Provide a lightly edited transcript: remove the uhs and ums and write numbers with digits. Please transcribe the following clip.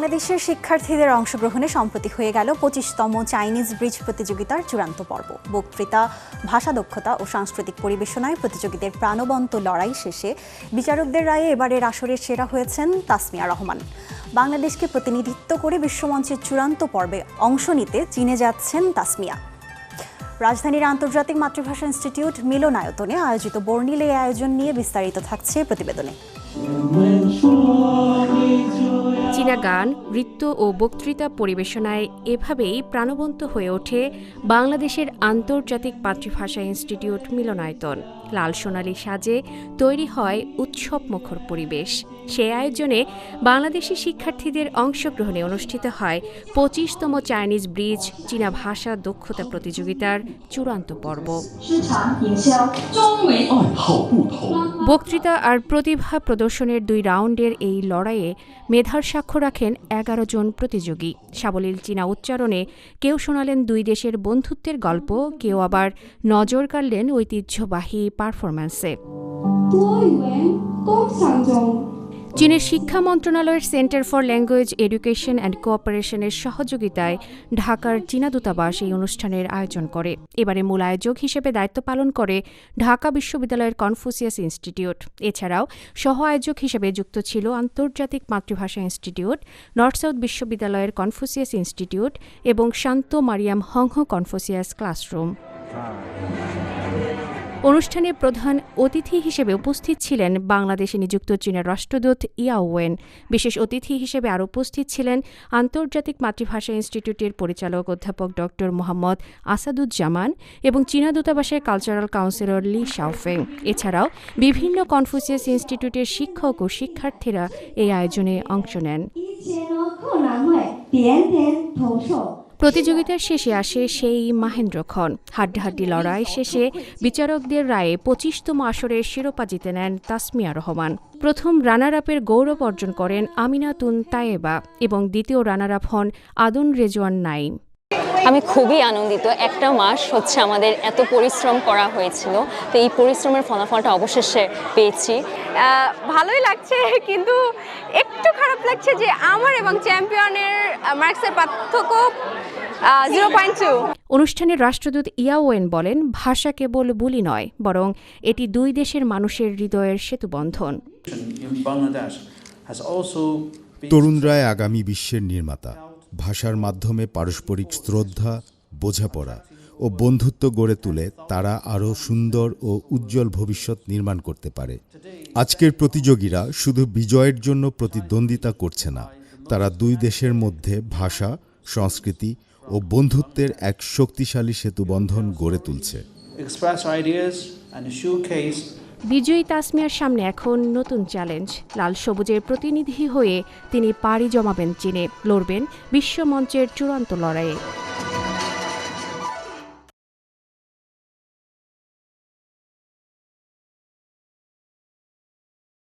বাংলাদেশের শিক্ষার্থীদের অংশগ্রহণে সম্প্রতি হয়ে গেল 25তম চাইনিজ ব্রিজ প্রতিযোগিতার চূড়ান্ত পর্ব। বক্তৃতা, ভাষা দক্ষতা ও সাংস্কৃতিক পরিবেশনায় প্রতিযোগীদের প্রাণবন্ত লড়াই শেষে বিচারকদের রায়ে এবারের আসরের সেরা হয়েছেন তাসমিয়া রহমান। বাংলাদেশকে প্রতিনিধিত্ব করে বিশ্বমঞ্চের চূড়ান্ত পর্বে অংশ নিতে চীনে যাচ্ছেন তাসমিয়া। রাজধানীর আন্তর্জাতিক মাতৃভাষা ইনস্টিটিউট মিলনায়তনে আয়োজিত বর্ণিল এই আয়োজন নিয়ে বিস্তারিত থাকছে প্রতিবেদনে। চীনা গান, নৃত্য ও বক্তৃতা পরিবেশনায় এভাবেই প্রাণবন্ত হয়ে ওঠে বাংলাদেশের আন্তর্জাতিক মাতৃভাষা ইনস্টিটিউট মিলনায়তন। লাল সোনালী সাজে তৈরি হয় উৎসবমুখর পরিবেশ। সেই আয়োজনে বাংলাদেশি শিক্ষার্থীদের অংশগ্রহণে অনুষ্ঠিত হয় 25তম চাইনিজ ব্রিজ চীনা ভাষা দক্ষতা প্রতিযোগিতার চূড়ান্ত পর্ব। বক্তৃতা আর প্রতিভা প্রদর্শনের 2 রাউন্ডের এই লড়াইয়ে মেধার সাক্ষ্য রাখেন 11 জন প্রতিযোগী। সাবলীল চীনা উচ্চারণে কেউ শোনালেন 2 দেশের বন্ধুত্বের গল্প, কেউ আবার নজর কাড়লেন ঐতিহ্যবাহী পারফরম্যান্সে। চীনের শিক্ষা মন্ত্রণালয়ের centre for language education and কোঅপারেশনের সহযোগিতায় ঢাকার চীনা দূতাবাস এই অনুষ্ঠানের আয়োজন করে। এবারে মূল আয়োজক হিসেবে দায়িত্ব পালন করে ঢাকা বিশ্ববিদ্যালয়ের কনফুসিয়াস ইনস্টিটিউট। এছাড়াও সহ আয়োজক হিসেবে যুক্ত ছিল আন্তর্জাতিক মাতৃভাষা ইনস্টিটিউট, নর্থ সাউথ বিশ্ববিদ্যালয়ের কনফুসিয়াস ইনস্টিটিউট এবং শান্ত মারিয়াম হংহ কনফুসিয়াস ক্লাসরুম। অনুষ্ঠানে প্রধান অতিথি হিসেবে উপস্থিত ছিলেন বাংলাদেশে নিযুক্ত চীনের রাষ্ট্রদূত ইয়াও ওয়েন। বিশেষ অতিথি হিসেবে আরও উপস্থিত ছিলেন আন্তর্জাতিক মাতৃভাষা ইনস্টিটিউটের পরিচালক অধ্যাপক ডক্টর মোহাম্মদ আসাদুজ্জামান এবং চীনা দূতাবাসের কালচারাল কাউন্সিলর লি শাওফেং। এছাড়াও বিভিন্ন কনফুসিয়াস ইনস্টিটিউটের শিক্ষক ও শিক্ষার্থীরা এই আয়োজনে অংশ নেন। প্রতিযোগিতার শেষে আসে সেই মাহেন্দ্রক্ষণ। হাড্ডাহাড্ডি লড়াই শেষে বিচারকদের রায়ে 25তম আসরের শিরোপা জিতে নেন তাসমিয়া রহমান। প্রথম রানার আপের গৌরব অর্জন করেন আমিনাতুন তায়েবা এবং দ্বিতীয় রানার আপ হন আদুন রেজওয়ান নাইম। আমি খুবই আনন্দিত। একটা মাস হচ্ছে আমাদের এত পরিশ্রম করা হয়েছিল, তো এই পরিশ্রমের ফলাফলটা অবশেষে পেয়েছি। ভালোই লাগছে, কিন্তু একটু খারাপ লাগছে যে আমার এবং চ্যাম্পিয়নের মার্কসের পার্থক্য 0.2। অনুষ্ঠানে রাষ্ট্রদূত ইয়াওয়েন বলেন, ভাষা কেবল বুলি নয়, বরং এটি 2 দেশের মানুষের হৃদয়ের সেতুবন্ধন। তরুণরাই আগামী বিশ্বের নির্মাতা। ভাষার মাধ্যমে পারস্পরিক শ্রদ্ধা, বোঝাপড়া ও বন্ধুত্ব গড়ে তুলে তারা আরও সুন্দর ও উজ্জ্বল ভবিষ্যৎ নির্মাণ করতে পারে। আজকের প্রতিযোগীরা শুধু বিজয়ের জন্য প্রতিদ্বন্দ্বিতা করছে না, তারা 2 দেশের মধ্যে ভাষা, সংস্কৃতি ও বন্ধুত্বের এক শক্তিশালী সেতুবন্ধন গড়ে তুলছে। বিজয়ী তাসমিয়ার সামনে এখন নতুন চ্যালেঞ্জ। লাল সবুজের প্রতিনিধি হয়ে তিনি পাড়ি জমাবেন চীনে, লড়বেন বিশ্বমঞ্চের চূড়ান্ত লড়াইয়ে।